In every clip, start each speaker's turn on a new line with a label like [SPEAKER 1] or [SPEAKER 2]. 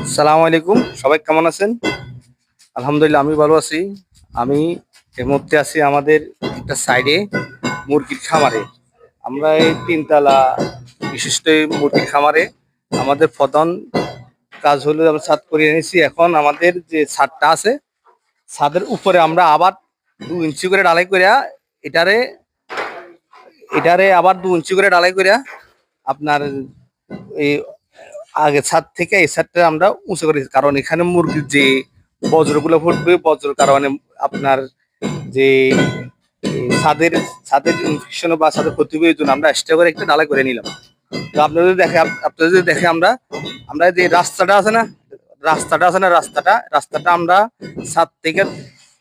[SPEAKER 1] আসসালামু আলাইকুম, সবাই কেমন আছেন? আলহামদুলিল্লাহ আমি ভালো আছি। আমি এর মধ্যে আছি আমাদের একটা সাইডে মুরগির খামারে। আমরা এই তিনতলা বিশিষ্ট এই মুরগির খামারে আমাদের প্রধান কাজ হলো আমরা ছাদ করে এনেছি। এখন আমাদের যে ছাদটা আছে, ছাদের উপরে আমরা আবার 2 ইঞ্চি করে ঢালাই করিয়া এটারে এটারে আবার 2 ইঞ্চি করে ঢালাই করিয়া আপনার এই আগে ছাদ থেকে এই ছাদটা আমরা উঁচু করেছি, কারণ এখানে মুরগির যে বজ্রগুলো ফুটবে, বজ্র কারণে আপনার যে ছাদের ছাদের ইনফেকশন বা ছাদের ক্ষতি হবে, এই জন্য আমরা এক্সট্রা করে একটা ঢালাই করে নিলাম। তো আপনারা যদি দেখে আমরা আমরা যে রাস্তাটা আমরা ছাদ থেকে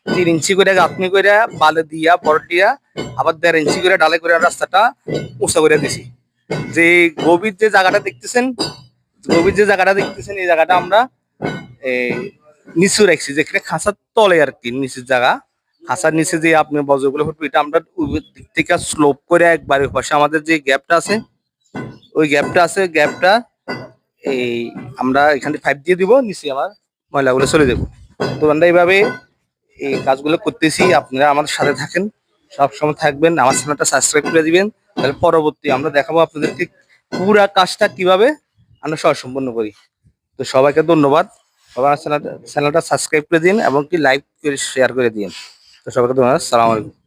[SPEAKER 1] 3 ইঞ্চি করে গাঁথনি করে বালি দিয়া বড় দিয়া আবার 1.5 ইঞ্চি করে ঢালাই করে রাস্তাটা উঁচা করে দিছি। যে গভীর যে জায়গাটা দেখতেছেন এই জায়গাটা আমরা নিচু রাখছি, যেখানে খাঁচার তলে আর কি, নিচের জায়গা, খাঁচার নিচে যে আপনি বজ্রগুলো ফুটবে এটা আমরা দিক থেকে স্লোপ করে একবারে পাশে আমাদের যে গ্যাপটা এই আমরা এখানে পাইপ দিয়ে দিব, নিচে আমার ময়লাগুলো চলে যাবো। তো আমরা এইভাবে এই কাজগুলো করতেছি। আপনারা আমাদের সাথে থাকেন, সবসময় থাকবেন, আমার চ্যানেলটা সাবস্ক্রাইব করে দিবেন। তাহলে পরবর্তী আমরা দেখাবো আপনাদেরকে পুরা কাজটা কিভাবে আমরা সম্পন্ন করি। তো সবাইকে ধন্যবাদ। সবাই চ্যানেলটা সাবস্ক্রাইব করে দিন এবং কি লাইক করে শেয়ার করে দিন। তো সবাইকে ধন্যবাদ। সালাম আলাইকুম।